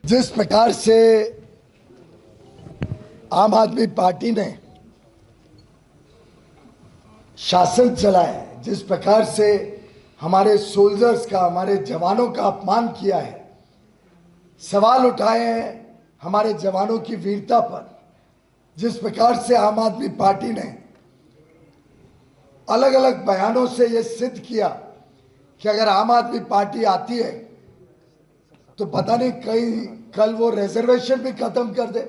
जिस प्रकार से आम आदमी पार्टी ने शासन चलाया है, जिस प्रकार से हमारे सोल्जर्स का, हमारे जवानों का अपमान किया है, सवाल उठाए हैं हमारे जवानों की वीरता पर, जिस प्रकार से आम आदमी पार्टी ने अलग अलग बयानों से यह सिद्ध किया कि अगर आम आदमी पार्टी आती है तो पता नहीं कल वो रिजर्वेशन भी खत्म कर दे।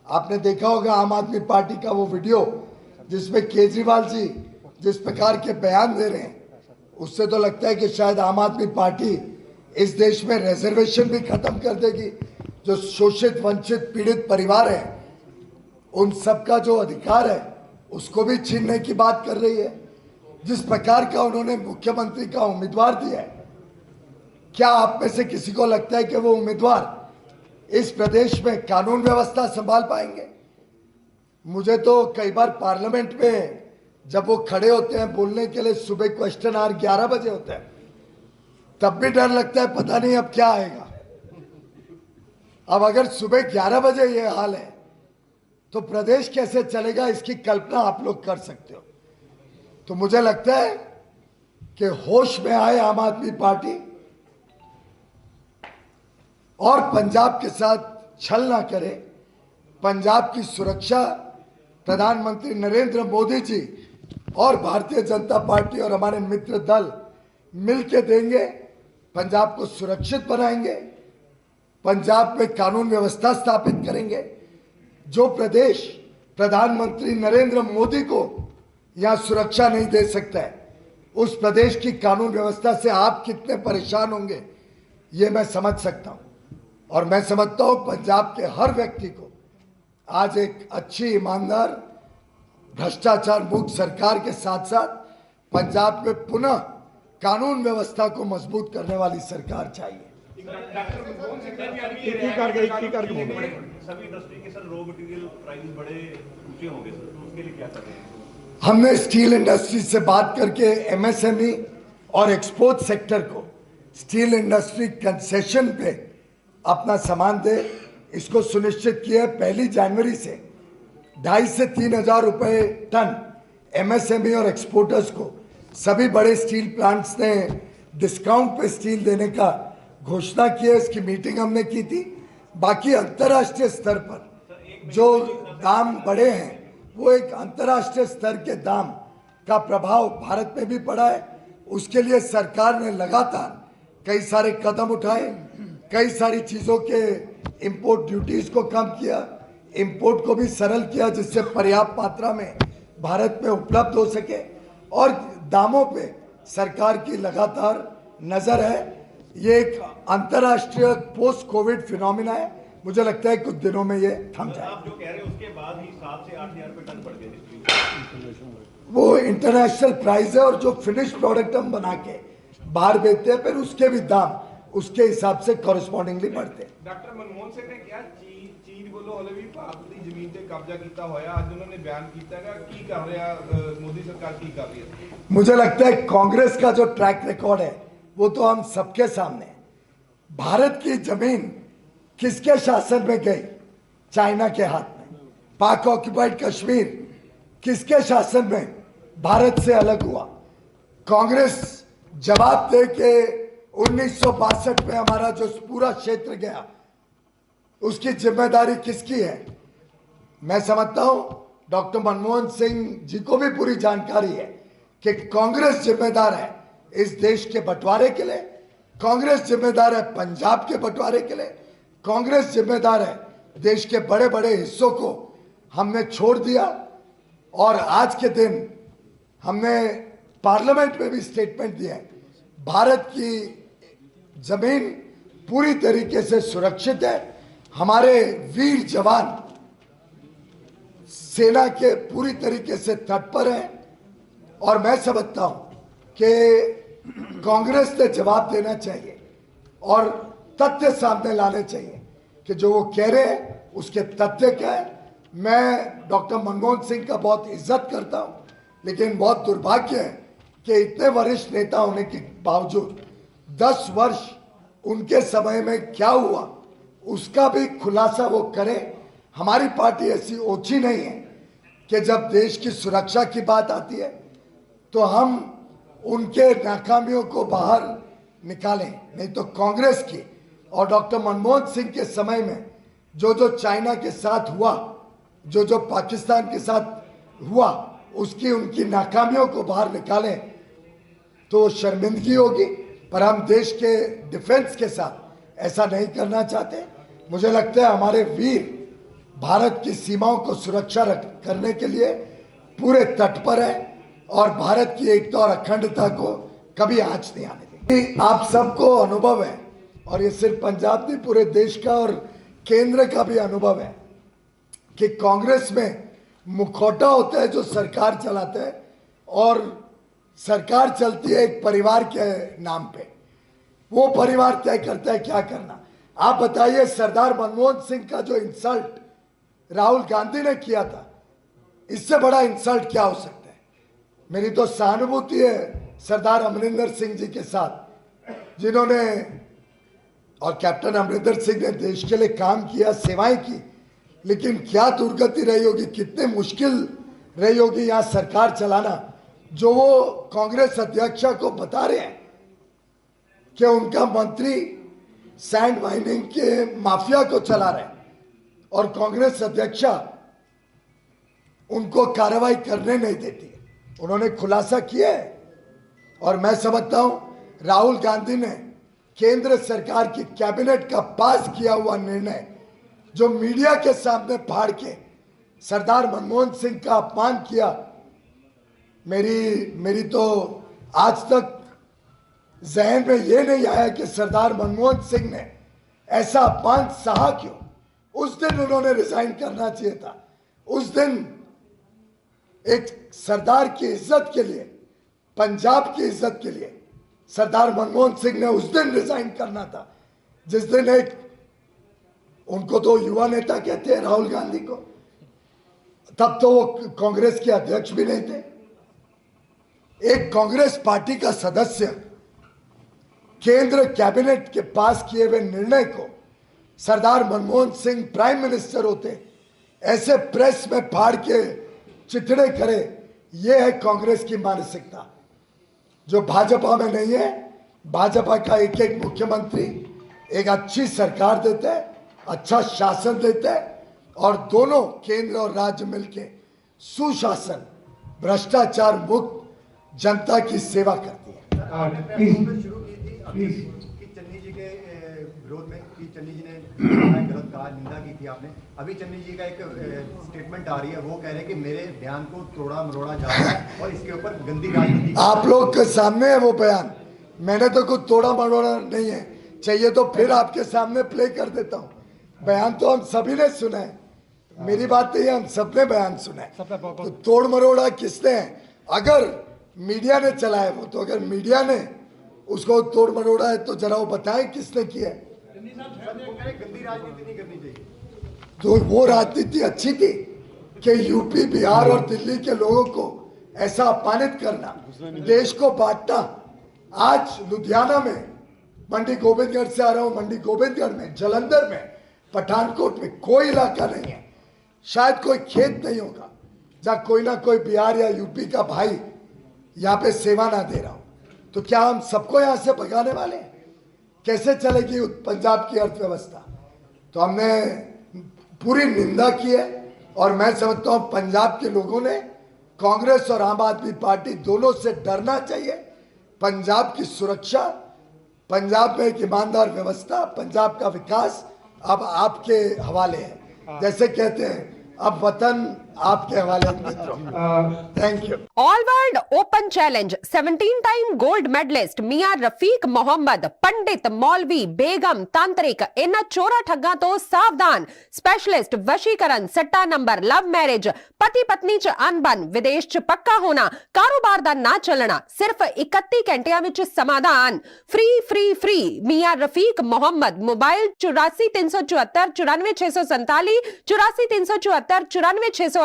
आपने देखा होगा आम आदमी पार्टी का वो वीडियो जिसमें केजरीवाल जी जिस प्रकार के बयान दे रहे हैं, उससे तो लगता है कि शायद आम आदमी पार्टी इस देश में रिजर्वेशन भी खत्म कर देगी। जो शोषित, वंचित, पीड़ित परिवार है, उन सबका जो अधिकार है उसको भी छीनने की बात कर रही है। जिस प्रकार का उन्होंने मुख्यमंत्री का उम्मीदवार दिया है, क्या आप में से किसी को लगता है कि वो उम्मीदवार इस प्रदेश में कानून व्यवस्था संभाल पाएंगे? मुझे तो कई बार पार्लियामेंट में जब वो खड़े होते हैं बोलने के लिए, सुबह क्वेश्चन आवर 11 बजे होता है, तब भी डर लगता है पता नहीं अब क्या आएगा। अब अगर सुबह 11 बजे ये हाल है तो प्रदेश कैसे चलेगा, इसकी कल्पना आप लोग कर सकते हो। तो मुझे लगता है कि होश में आए आम आदमी पार्टी और पंजाब के साथ छल ना करे। पंजाब की सुरक्षा प्रधानमंत्री नरेंद्र मोदी जी और भारतीय जनता पार्टी और हमारे मित्र दल मिलके देंगे। पंजाब को सुरक्षित बनाएंगे, पंजाब में कानून व्यवस्था स्थापित करेंगे। जो प्रदेश प्रधानमंत्री नरेंद्र मोदी को यहाँ सुरक्षा नहीं दे सकता है, उस प्रदेश की कानून व्यवस्था से आप कितने परेशान होंगे ये मैं समझ सकता हूँ। और मैं समझता हूँ पंजाब के हर व्यक्ति को आज एक अच्छी, ईमानदार, भ्रष्टाचार मुक्त सरकार के साथ साथ पंजाब में पुनः कानून व्यवस्था को मजबूत करने वाली सरकार चाहिए। सभी इंडस्ट्री के सर रॉ मटेरियल प्राइस बड़े ऊंचे होंगे सर, तो उसके लिए क्या कर रहे हैं? हमने स्टील इंडस्ट्री से बात करके एमएसएमई और एक्सपोर्ट सेक्टर को स्टील इंडस्ट्री कंसेशन पे अपना सामान दे, इसको सुनिश्चित किया। 1 जनवरी से 2,500 से 3,000 रुपये टन एमएसएमई और एक्सपोर्टर्स को सभी बड़े स्टील प्लांट्स ने डिस्काउंट पे स्टील देने का घोषणा की है। इसकी मीटिंग हमने की थी। बाकी अंतर्राष्ट्रीय स्तर पर जो दाम बढ़े हैं, वो एक अंतर्राष्ट्रीय स्तर के दाम का प्रभाव भारत में भी पड़ा है। उसके लिए सरकार ने लगातार कई सारे कदम उठाए, कई सारी चीज़ों के इंपोर्ट ड्यूटीज़ को कम किया, इंपोर्ट को भी सरल किया जिससे पर्याप्त मात्रा में भारत में उपलब्ध हो सके। और दामों पे सरकार की लगातार नज़र है। ये एक अंतर्राष्ट्रीय पोस्ट कोविड फिनोमिना है। मुझे लगता है कुछ दिनों में ये थम जाए। आप जो कह रहे हैं उसके बाद ही 7 से 8 हज़ार रुपये टन बढ़ गए। वो इंटरनेशनल प्राइस है और जो फिनिश प्रोडक्ट हम बना के बाहर बेचते हैं फिर उसके भी दाम उसके हिसाब से कॉरेस्पॉन्डिंगली बढ़ते हैं। डॉक्टर मनमोहन सिंह ने कहा चीन ਵੱਲੋਂ ਹਲੇ ਵੀ ਭਾਰਤ ਦੀ ਜ਼ਮੀਨ ਤੇ ਕਬਜ਼ਾ ਕੀਤਾ ਹੋਇਆ। ਅੱਜ ਉਹਨਾਂ ਨੇ ਬਿਆਨ ਕੀਤਾ ਹੈਗਾ ਕੀ ਕਰ ਰਿਹਾ मोदी सरकार की कर रही है? मुझे लगता है कांग्रेस का जो ट्रैक रिकॉर्ड है वो तो हम सबके सामने है। भारत की जमीन किसके शासन में गई? चाइना के हाथ में। पाक ऑक्युपाइड कश्मीर किसके शासन में भारत से अलग हुआ? कांग्रेस जवाब दे के 1962 में हमारा जो पूरा क्षेत्र गया उसकी जिम्मेदारी किसकी है? मैं समझता हूं डॉक्टर मनमोहन सिंह जी को भी पूरी जानकारी है कि कांग्रेस जिम्मेदार है इस देश के बंटवारे के लिए, कांग्रेस जिम्मेदार है पंजाब के बंटवारे के लिए, कांग्रेस जिम्मेदार है देश के बड़े बड़े हिस्सों को हमने छोड़ दिया। और आज के दिन हमने पार्लियामेंट में भी स्टेटमेंट दिया है, भारत की जमीन पूरी तरीके से सुरक्षित है। हमारे वीर जवान सेना के पूरी तरीके से तत्पर हैं। और मैं समझता हूं कि कांग्रेस ने जवाब देना चाहिए और तथ्य सामने लाने चाहिए कि जो वो कह रहे हैं उसके तथ्य क्या है। मैं डॉक्टर मनमोहन सिंह का बहुत इज्जत करता हूं, लेकिन बहुत दुर्भाग्य है कि इतने वरिष्ठ नेता होने के बावजूद 10 वर्ष उनके समय में क्या हुआ उसका भी खुलासा वो करे। हमारी पार्टी ऐसी ओछी नहीं है कि जब देश की सुरक्षा की बात आती है तो हम उनके नाकामियों को बाहर निकालें। नहीं तो कांग्रेस की और डॉक्टर मनमोहन सिंह के समय में जो चाइना के साथ हुआ, जो पाकिस्तान के साथ हुआ, उसकी उनकी नाकामियों को बाहर निकालें तो शर्मिंदगी होगी। पर हम देश के डिफेंस के साथ ऐसा नहीं करना चाहते। मुझे लगता है हमारे वीर भारत की सीमाओं को सुरक्षा करने के लिए पूरे तत्पर है और भारत की एकता और अखंडता को कभी आंच नहीं आने देंगे। आप सबको अनुभव है, और ये सिर्फ पंजाब नहीं पूरे देश का और केंद्र का भी अनुभव है कि कांग्रेस में मुखौटा होता है जो सरकार चलाता है, और सरकार चलती है एक परिवार के नाम पे। वो परिवार तय करता है क्या करना। आप बताइए, सरदार मनमोहन सिंह का जो इंसल्ट राहुल गांधी ने किया था, इससे बड़ा इंसल्ट क्या हो सकता है। मेरी तो सहानुभूति है सरदार अमरिंदर सिंह जी के साथ, जिन्होंने, और कैप्टन अमरिंदर सिंह ने देश के लिए काम किया, सेवाएं की, लेकिन क्या दुर्गति रही होगी, कितनी मुश्किल रही होगी यहाँ सरकार चलाना, जो वो कांग्रेस अध्यक्षा को बता रहे हैं कि उनका मंत्री सैंड माइनिंग के माफिया को चला रहे हैं और कांग्रेस अध्यक्षा उनको कार्रवाई करने नहीं देती। उन्होंने खुलासा किया है और मैं समझता हूं राहुल गांधी ने केंद्र सरकार की कैबिनेट का पास किया हुआ निर्णय जो मीडिया के सामने फाड़ के सरदार मनमोहन सिंह का अपमान किया, मेरी तो आज तक जहन में ये नहीं आया कि सरदार मनमोहन सिंह ने ऐसा अपमान सहा क्यों। उस दिन उन्होंने रिजाइन करना चाहिए था। उस दिन एक सरदार की इज्जत के लिए, पंजाब की इज्जत के लिए सरदार मनमोहन सिंह ने उस दिन रिजाइन करना था, जिस दिन एक, उनको तो युवा नेता कहते हैं राहुल गांधी को, तब तो वो कांग्रेस के अध्यक्ष भी नहीं थे। एक कांग्रेस पार्टी का सदस्य केंद्र कैबिनेट के पास किए हुए निर्णय को सरदार मनमोहन सिंह प्राइम मिनिस्टर होते ऐसे प्रेस में फाड़ के चिथड़े करे, ये है कांग्रेस की मानसिकता जो भाजपा में नहीं है। भाजपा का एक एक मुख्यमंत्री एक अच्छी सरकार देता है, अच्छा शासन देता है, और दोनों केंद्र और राज्य मिलके सुशासन, भ्रष्टाचार मुक्त जनता की सेवा करती है। कि चन्नी जी के विरोध में, कि चन्नी जी ने गलत कहा, निंदा की थी आपने। अभी चन्नी जी का एक स्टेटमेंट आ रही है, वो कह रहे हैं कि मेरे बयान को तोड़ा मरोड़ा जा रहा है और इसके ऊपर गंदी राजनीति। आप लोग के सामने है वो बयान, मैंने तो कुछ तोड़ा मरोड़ा नहीं है। चाहिए तो फिर आपके सामने प्ले कर देता हूँ। बयान तो हम सभी ने सुना है, मेरी बात नहीं है, हम सबने बयान सुना है। तो तोड़ मरोड़ा किसने है? अगर मीडिया ने चलाया वो, तो अगर मीडिया ने उसको तोड़ मरोड़ा है तो जरा वो बताएं किसने किया है। गंदी राजनीति नहीं करनी चाहिए। तो वो राजनीति अच्छी थी कि यूपी, बिहार और दिल्ली के लोगों को ऐसा अपमानित करना, देश को बांटना। आज लुधियाना में, मंडी गोविंदगढ़ से आ रहा हूं, मंडी गोविंदगढ़ में, जलंधर में, पठानकोट में कोई इलाका नहीं है, शायद कोई खेत नहीं होगा जहां कोई ना कोई बिहार या यूपी का भाई यहाँ पे सेवा ना दे रहा हो। तो क्या हम सबको यहाँ से भगाने वाले हैं? कैसे चलेगी पंजाब की अर्थव्यवस्था? तो हमने पूरी निंदा की है और मैं समझता हूँ पंजाब के लोगों ने कांग्रेस और आम आदमी पार्टी दोनों से डरना चाहिए। पंजाब की सुरक्षा, पंजाब में एक ईमानदार व्यवस्था, पंजाब का विकास अब आपके हवाले है। जैसे कहते हैं अब वतन आपके हवाले मित्रों। Thank you. All world open challenge 17 time gold medalist मियां रफीक मोहम्मद, पंडित, मौलवी, बेगम, तांत्रिक, इन चोरा ठग्गा तो सावधान। स्पेशलिस्ट वशीकरण, सट्टा नंबर, लव मैरिज, पति पत्नी च अनबन, विदेश च पक्का होना, कारोबार दा ना चलना, सिर्फ 31 घंटिया विच समाधान। फ्री फ्री फ्री मियां Rafiq Mohammad. Mobile 84 374 94 647, 84 374 94 648।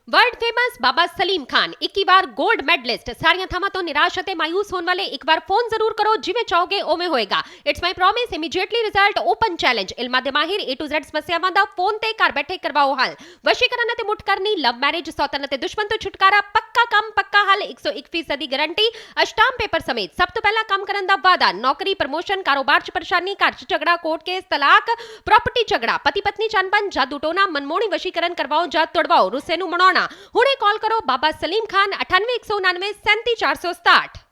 World famous ਬਾਬਾ ਸਲੀਮ ਖਾਨ 21 ਵਾਰ 골ਡ ਮੈਡਲਿਸਟ। ਸਾਰੀਆਂ ਥਾਵਾਂ ਤੋਂ ਨਿਰਾਸ਼ ਅਤੇ ਮਾਯੂਸ ਹੋਣ ਵਾਲੇ ਇੱਕ ਵਾਰ ਫੋਨ ਜ਼ਰੂਰ ਕਰੋ, ਜਿਵੇਂ ਚਾਹੋਗੇ ਉਵੇਂ ਹੋਏਗਾ। It's my promise, immediately result, open challenge. ਇਲਮਾਂ ਦੇ ਮਾਹਿਰ A to Z ਸਮੱਸਿਆਵਾਂ ਦਾ ਫੋਨ ਤੇ ਘਰ ਬੈਠੇ ਕਰਵਾਓ ਹੱਲ। ਵਸ਼ੀਕਰਨ ਅਤੇ ਮੁੱਠ ਕਰਨੀ, ਲਵ ਮੈਰਿਜ, ਸੌਤਨ ਅਤੇ ਦੁਸ਼ਮਣ ਤੋਂ ਛੁਟਕਾਰਾ, ਪੱਕਾ ਕੰਮ ਪੱਕਾ ਹੱਲ, 101% ਦੀ ਗਾਰੰਟੀ, ਅਸ਼ਟਾਮ ਪੇਪਰ ਸਮੇਤ। ਸਭ ਤੋਂ ਪਹਿਲਾਂ ਕੰਮ ਕਰਨ ਦਾ ਵਾਅਦਾ, ਨੌਕਰੀ, ਪ੍ਰਮੋਸ਼ਨ, ਕਾਰੋਬਾਰ 'ਚ ਪਰੇਸ਼ਾਨੀ, ਘਰ 'ਚ ਝਗੜਾ, ਕੋਰਟ ਕੇਸ, ਤਲਾਕ, ਪ੍ਰਾਪਰਟੀ ਝਗੜਾ, ਪਤੀ ਪਤਨੀ ਚ ਅਣਬਣ, ਜਾਦੂ ਟੋਨਾ, ਮਨਮੋਹਣੀ ਵਸ਼ੀਕਰਨ ਕਰਵਾਓ ਜਾਂ ਤੁੜਵਾਓ, ਰੁੱਸੇ ਨੂੰ ਮਨਾਉਣਾ। ਹੁਣੇ ਕਾਲ ਕਰੋ ਬਾਬਾ ਸਲੀਮ ਖਾਨ 98 199 37 467।